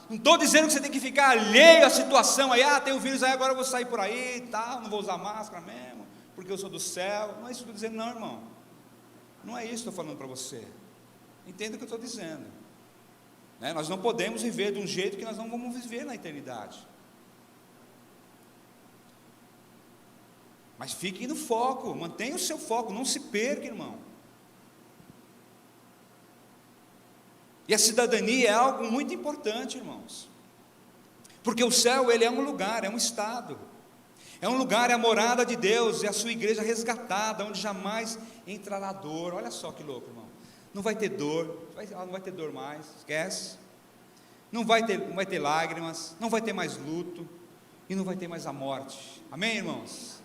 Não estou dizendo que você tem que ficar alheio à situação, aí, tem o vírus aí, agora eu vou sair por aí, tal, não vou usar máscara mesmo, porque eu sou do céu. Não é isso que eu estou dizendo, não, irmão. Não é isso que eu estou falando para você. Entenda o que eu estou dizendo, né? Nós não podemos viver de um jeito que nós não vamos viver na eternidade. Mas fique no foco, mantenha o seu foco, não se perca, irmão. E a cidadania é algo muito importante, irmãos. Porque o céu, ele é um lugar, é um estado. É um lugar, é a morada de Deus, é a sua igreja resgatada, onde jamais entrará dor. Olha só que louco, irmão. Não vai ter dor, não vai ter dor mais, esquece. Não vai ter lágrimas, não vai ter mais luto, e não vai ter mais a morte. Amém, irmãos?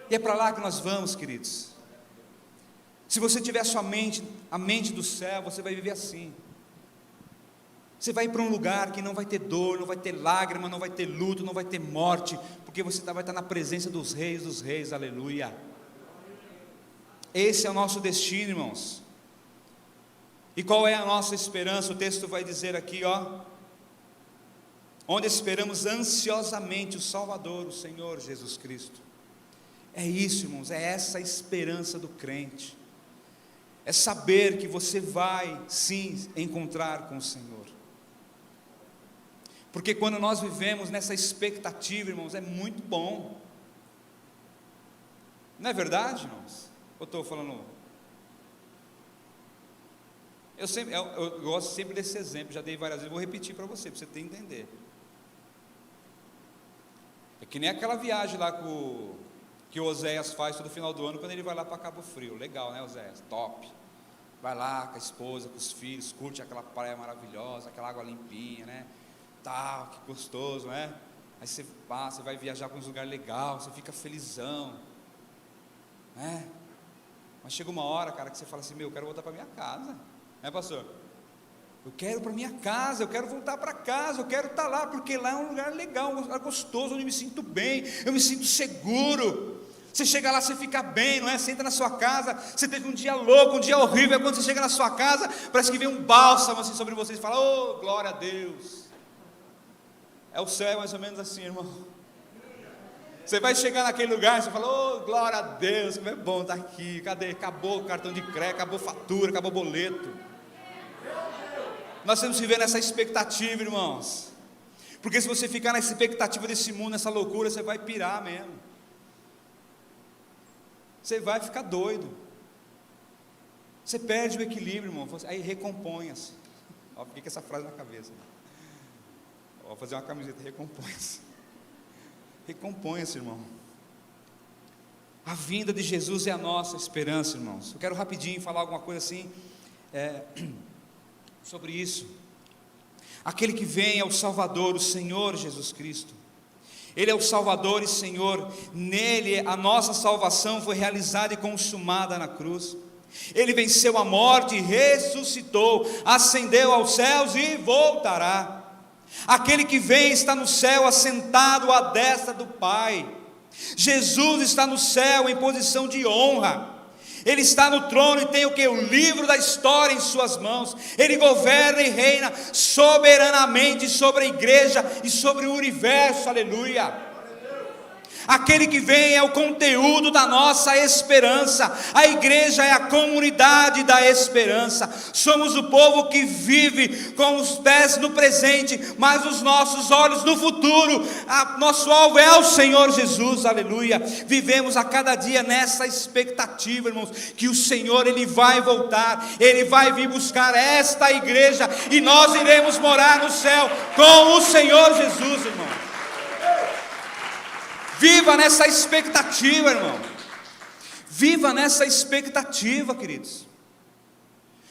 E é para lá que nós vamos, queridos. Se você tiver a mente do céu, você vai viver assim. Você vai ir para um lugar que não vai ter dor, não vai ter lágrima, não vai ter luto, não vai ter morte, porque você vai estar na presença dos reis, aleluia. Esse é o nosso destino, irmãos. E qual é a nossa esperança? O texto vai dizer aqui, ó, onde esperamos ansiosamente o Salvador, o Senhor Jesus Cristo. É isso, irmãos, é essa a esperança do crente. É saber que você vai, sim, encontrar com o Senhor. Porque quando nós vivemos nessa expectativa, irmãos, é muito bom. Não é verdade, irmãos? Eu estou falando... Eu gosto sempre desse exemplo, já dei várias vezes, vou repetir para você entender. É que nem aquela viagem lá que o Oséias faz todo final do ano, quando ele vai lá para Cabo Frio. Legal, né, Oséias? Top. Vai lá com a esposa, com os filhos, curte aquela praia maravilhosa, aquela água limpinha, né? tal, que gostoso, né? Aí você passa, você vai viajar para um lugar legal, você fica felizão, né? Mas chega uma hora, cara, que você fala assim, eu quero voltar para minha casa, né, pastor? Eu quero para minha casa, eu quero voltar para casa, eu quero estar lá, porque lá é um lugar legal, um lugar gostoso, onde eu me sinto bem, eu me sinto seguro. Você chega lá, você fica bem, não é? Você entra na sua casa, você teve um dia louco, um dia horrível, quando você chega na sua casa, parece que vem um bálsamo assim sobre você, e fala, oh, glória a Deus. É o céu mais ou menos assim, irmão. Você vai chegar naquele lugar, você fala, oh, glória a Deus, como é bom estar aqui, cadê? Acabou o cartão de crédito, acabou fatura, acabou o boleto. Nós temos que viver nessa expectativa, irmãos, porque se você ficar na expectativa desse mundo, nessa loucura, você vai pirar mesmo, você vai ficar doido, você perde o equilíbrio, irmão. Aí recomponha-se. Ó, fiquei com essa frase na cabeça. Vou fazer uma camiseta, recomponha-se. Recomponha-se, irmão. A vinda de Jesus é a nossa esperança, irmãos. Eu quero rapidinho falar alguma coisa assim, sobre isso. Aquele que vem é o Salvador, o Senhor Jesus Cristo. Ele é o Salvador e Senhor. Nele a nossa salvação foi realizada e consumada na cruz. Ele venceu a morte, ressuscitou, ascendeu aos céus e voltará. Aquele que vem está no céu, assentado à destra do Pai. Jesus está no céu em posição de honra. Ele está no trono e tem o que? O livro da história em suas mãos. Ele governa e reina soberanamente sobre a igreja e sobre o universo, aleluia. Aquele que vem é o conteúdo da nossa esperança. A igreja é a comunidade da esperança. Somos o povo que vive com os pés no presente, mas os nossos olhos no futuro. Nosso alvo é o Senhor Jesus, aleluia. Vivemos a cada dia nessa expectativa, irmãos, que o Senhor, Ele vai voltar, Ele vai vir buscar esta igreja, e nós iremos morar no céu com o Senhor Jesus, irmão. Viva nessa expectativa, irmão. Viva nessa expectativa, queridos.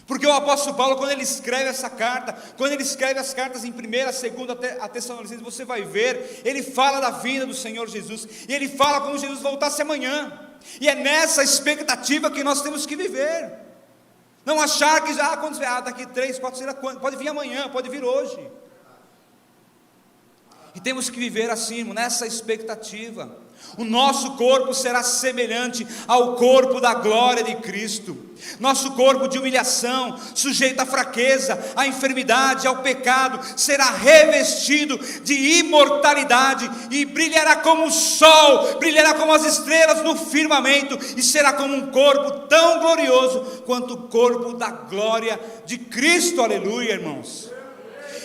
Porque o apóstolo Paulo, quando ele escreve essa carta, quando ele escreve as cartas em 1ª, 2ª a Tessalonicenses, você vai ver, ele fala da vinda do Senhor Jesus, e ele fala como Jesus voltasse amanhã, e é nessa expectativa que nós temos que viver. Não achar que já, quando daqui 3, 4, 6, pode vir amanhã, pode vir hoje. E temos que viver assim, nessa expectativa. O nosso corpo será semelhante ao corpo da glória de Cristo. Nosso corpo de humilhação, sujeito à fraqueza, à enfermidade, ao pecado, será revestido de imortalidade e brilhará como o sol, brilhará como as estrelas no firmamento, e será como um corpo tão glorioso quanto o corpo da glória de Cristo, aleluia, irmãos.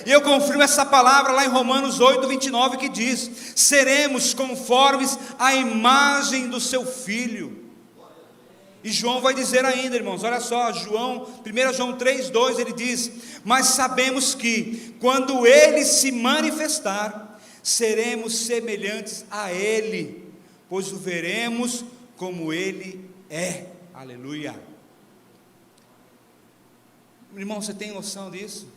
E eu confirmo essa palavra lá em Romanos 8, 29, que diz: seremos conformes à imagem do seu Filho. E João vai dizer ainda, irmãos, olha só, 1 João 3, 2, ele diz: mas sabemos que, quando Ele se manifestar, seremos semelhantes a Ele, pois o veremos como Ele é, aleluia. Irmão, você tem noção disso?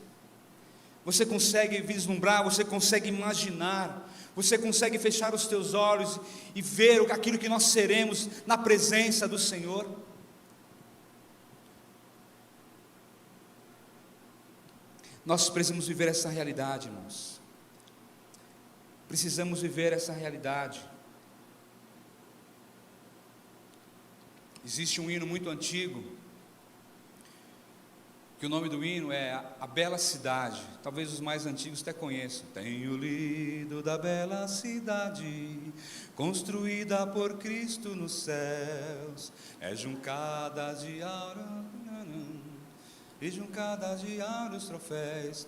Você consegue vislumbrar, você consegue imaginar, você consegue fechar os teus olhos e ver aquilo que nós seremos na presença do Senhor? Nós precisamos viver essa realidade, irmãos. Precisamos viver essa realidade. Existe um hino muito antigo, que o nome do hino é A Bela Cidade. Talvez os mais antigos até conheçam. Tenho lido da bela cidade, construída por Cristo nos céus, é juncada de ouro e juncada de auros troféus,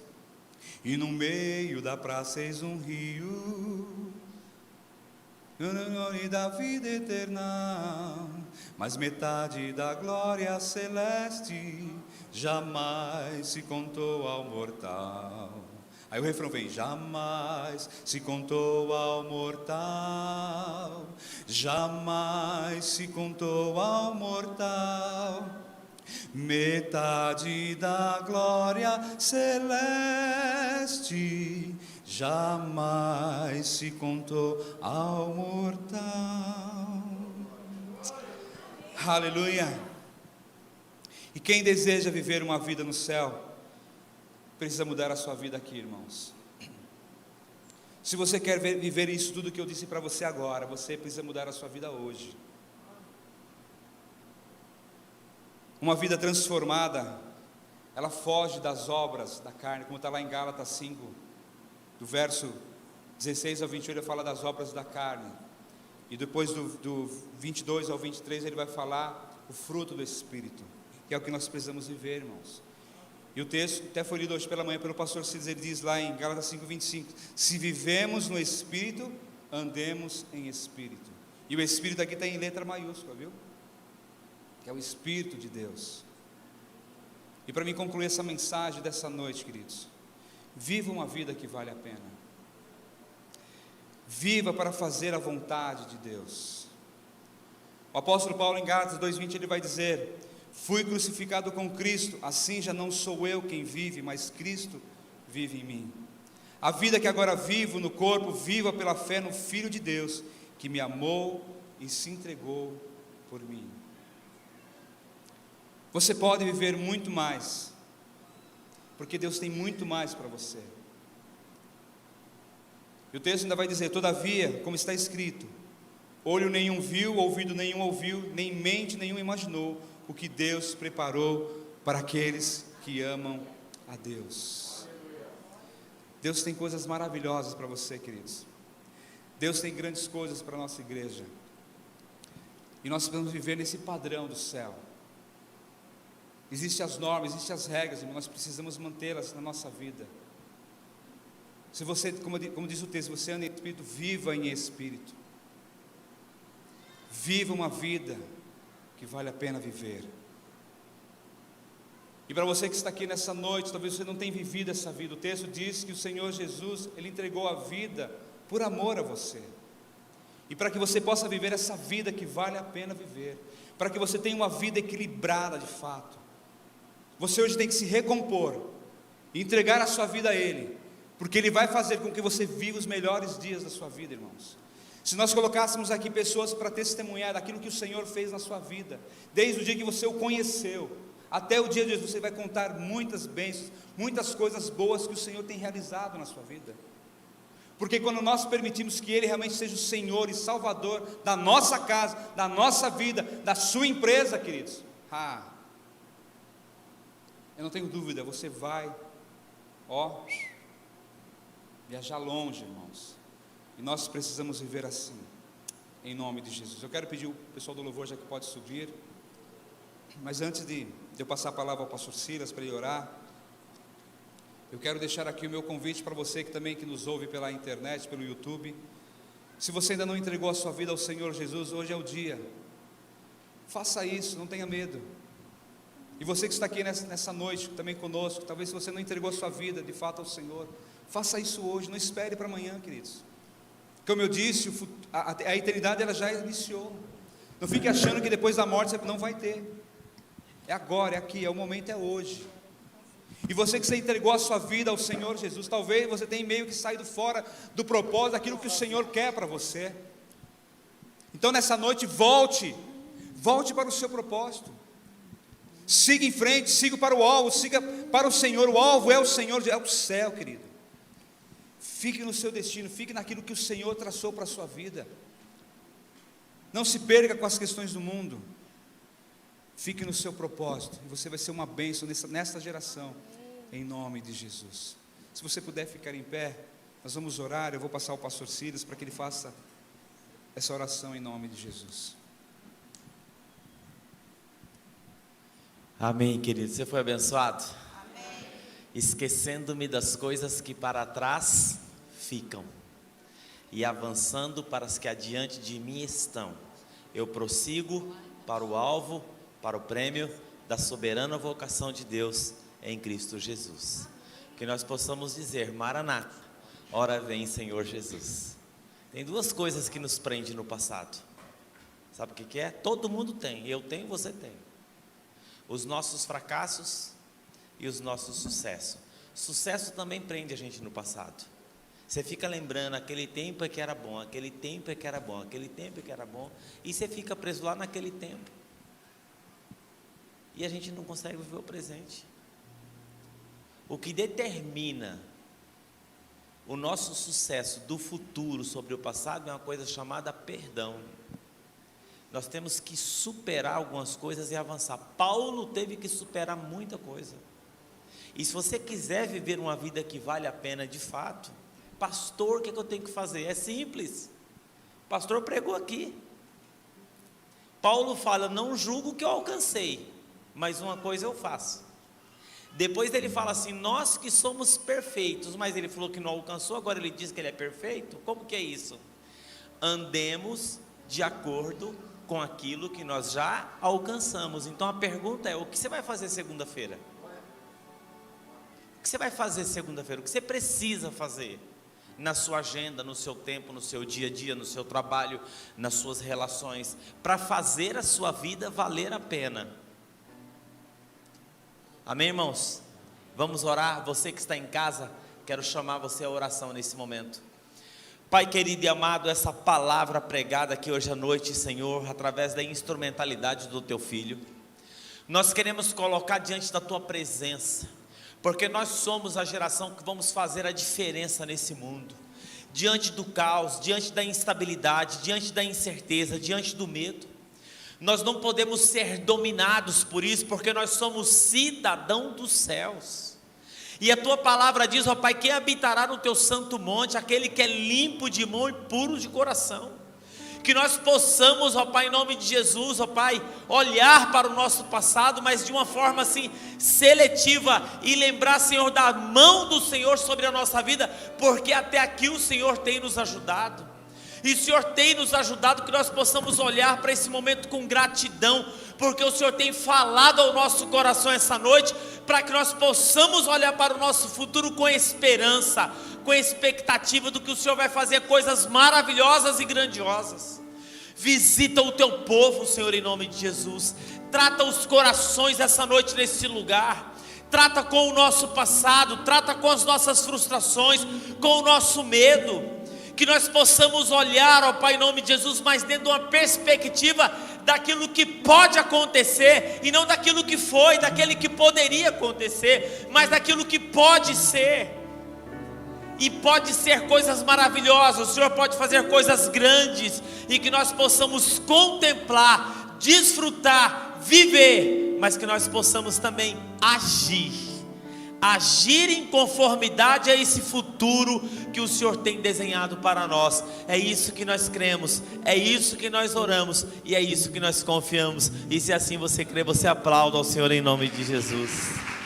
e no meio da praça eis um rio, e da vida eterna, mas metade da glória celeste jamais se contou ao mortal. Aí o refrão vem: jamais se contou ao mortal, jamais se contou ao mortal, metade da glória celeste jamais se contou ao mortal. Aleluia. E quem deseja viver uma vida no céu, precisa mudar a sua vida aqui, irmãos. Se você quer viver isso tudo que eu disse para você agora, você precisa mudar a sua vida hoje. Uma vida transformada, ela foge das obras da carne, como está lá em Gálatas 5, do verso 16 ao 28, ele fala das obras da carne. E depois do 22 ao 23, ele vai falar o fruto do Espírito, que é o que nós precisamos viver, irmãos. E o texto até foi lido hoje pela manhã pelo pastor Cides, ele diz lá em Gálatas 5:25, se vivemos no Espírito, andemos em Espírito. E o Espírito aqui está em letra maiúscula, viu? Que é o Espírito de Deus. E para mim concluir essa mensagem dessa noite, queridos, viva uma vida que vale a pena. Viva para fazer a vontade de Deus. O apóstolo Paulo em Gálatas 2:20 ele vai dizer, fui crucificado com Cristo, assim já não sou eu quem vive, mas Cristo vive em mim. A vida que agora vivo no corpo, viva pela fé no Filho de Deus, que me amou e se entregou por mim. Você pode viver muito mais, porque Deus tem muito mais para você. E o texto ainda vai dizer, todavia, como está escrito, olho nenhum viu, ouvido nenhum ouviu, nem mente nenhum imaginou, o que Deus preparou para aqueles que amam a Deus. Deus tem coisas maravilhosas para você, queridos. Deus tem grandes coisas para a nossa igreja. E nós precisamos viver nesse padrão do céu. Existem as normas, existem as regras, e nós precisamos mantê-las na nossa vida. Se você, como diz o texto, você anda em Espírito, viva em Espírito. Viva uma vida que vale a pena viver. E para você que está aqui nessa noite, talvez você não tenha vivido essa vida. O texto diz que o Senhor Jesus, Ele entregou a vida por amor a você. E para que você possa viver essa vida que vale a pena viver, para que você tenha uma vida equilibrada de fato, você hoje tem que se recompor e entregar a sua vida a Ele, porque Ele vai fazer com que você viva os melhores dias da sua vida, irmãos. Se nós colocássemos aqui pessoas para testemunhar daquilo que o Senhor fez na sua vida, desde o dia que você o conheceu, até o dia de hoje, você vai contar muitas bênçãos, muitas coisas boas que o Senhor tem realizado na sua vida. Porque quando nós permitimos que Ele realmente seja o Senhor e Salvador da nossa casa, da nossa vida, da sua empresa, queridos, eu não tenho dúvida, você vai, viajar longe, irmãos. E nós precisamos viver assim, em nome de Jesus. Eu quero pedir o pessoal do louvor, já que pode subir, mas antes de eu passar a palavra ao pastor Silas para ele orar, eu quero deixar aqui o meu convite para você que nos ouve pela internet, pelo YouTube. Se você ainda não entregou a sua vida ao Senhor Jesus, hoje é o dia. Faça isso, não tenha medo. E você que está aqui nessa noite também conosco, talvez se você não entregou a sua vida de fato ao Senhor, faça isso hoje, não espere para amanhã, queridos. Como eu disse, a eternidade ela já iniciou. Não fique achando que depois da morte você não vai ter. É agora, é aqui, é o momento, é hoje. E você que entregou a sua vida ao Senhor Jesus, talvez você tenha meio que saído fora do propósito, daquilo que o Senhor quer para você. Então nessa noite volte para o seu propósito. Siga em frente, siga para o alvo, siga para o Senhor. O alvo é o Senhor, é o céu, querido. Fique no seu destino, fique naquilo que o Senhor traçou para a sua vida. Não se perca com as questões do mundo. Fique no seu propósito, e você vai ser uma bênção nesta geração, em nome de Jesus. Se você puder ficar em pé, nós vamos orar. Eu vou passar ao pastor Silas para que ele faça essa oração em nome de Jesus. Amém, querido. Você foi abençoado? Amém. Esquecendo-me das coisas que para trás ficam e avançando para as que adiante de mim estão, eu prossigo para o alvo, para o prêmio da soberana vocação de Deus em Cristo Jesus. Que nós possamos dizer: Maranata, ora vem, Senhor Jesus. Tem duas coisas que nos prendem no passado. Sabe o que é? Todo mundo tem, eu tenho, você tem. Os nossos fracassos e os nossos sucessos. Sucesso também prende a gente no passado. Você fica lembrando, aquele tempo é que era bom, aquele tempo é que era bom, aquele tempo é que era bom, e você fica preso lá naquele tempo. E a gente não consegue viver o presente. O que determina o nosso sucesso do futuro sobre o passado é uma coisa chamada perdão. Nós temos que superar algumas coisas e avançar. Paulo teve que superar muita coisa. E se você quiser viver uma vida que vale a pena de fato, pastor, o que eu tenho que fazer? É simples. O pastor pregou aqui. Paulo fala, não julgo o que eu alcancei, mas uma coisa eu faço. Depois ele fala assim, nós que somos perfeitos, mas ele falou que não alcançou, agora ele diz que ele é perfeito? Como que é isso? Andemos de acordo com aquilo que nós já alcançamos. Então a pergunta é, o que você vai fazer segunda-feira? O que você vai fazer segunda-feira? O que você precisa fazer na sua agenda, no seu tempo, no seu dia a dia, no seu trabalho, nas suas relações, para fazer a sua vida valer a pena? Amém, irmãos? Vamos orar. Você que está em casa, quero chamar você à oração nesse momento. Pai querido e amado, essa palavra pregada aqui hoje à noite, Senhor, através da instrumentalidade do Teu Filho, nós queremos colocar diante da Tua presença, porque nós somos a geração que vamos fazer a diferença nesse mundo, diante do caos, diante da instabilidade, diante da incerteza, diante do medo. Nós não podemos ser dominados por isso, porque nós somos cidadão dos céus. E a tua palavra diz, ó Pai, quem habitará no teu santo monte? Aquele que é limpo de mão e puro de coração. Que nós possamos, ó Pai, em nome de Jesus, ó Pai, olhar para o nosso passado, mas de uma forma assim, seletiva, e lembrar, Senhor, da mão do Senhor sobre a nossa vida, porque até aqui o Senhor tem nos ajudado. E o Senhor tem nos ajudado, que nós possamos olhar para esse momento com gratidão, porque o Senhor tem falado ao nosso coração essa noite, para que nós possamos olhar para o nosso futuro com esperança, com expectativa do que o Senhor vai fazer coisas maravilhosas e grandiosas. Visita o teu povo, Senhor, em nome de Jesus. Trata os corações essa noite nesse lugar. Trata com o nosso passado, trata com as nossas frustrações, com o nosso medo. Que nós possamos olhar, ó Pai, em nome de Jesus, mas dentro de uma perspectiva daquilo que pode acontecer, e não daquilo que foi, daquele que poderia acontecer, mas daquilo que pode ser. E pode ser coisas maravilhosas, o Senhor pode fazer coisas grandes, e que nós possamos contemplar, desfrutar, viver, mas que nós possamos também agir em conformidade a esse futuro que o Senhor tem desenhado para nós. É isso que nós cremos, é isso que nós oramos, e é isso que nós confiamos. E se assim você crê, você aplauda ao Senhor em nome de Jesus.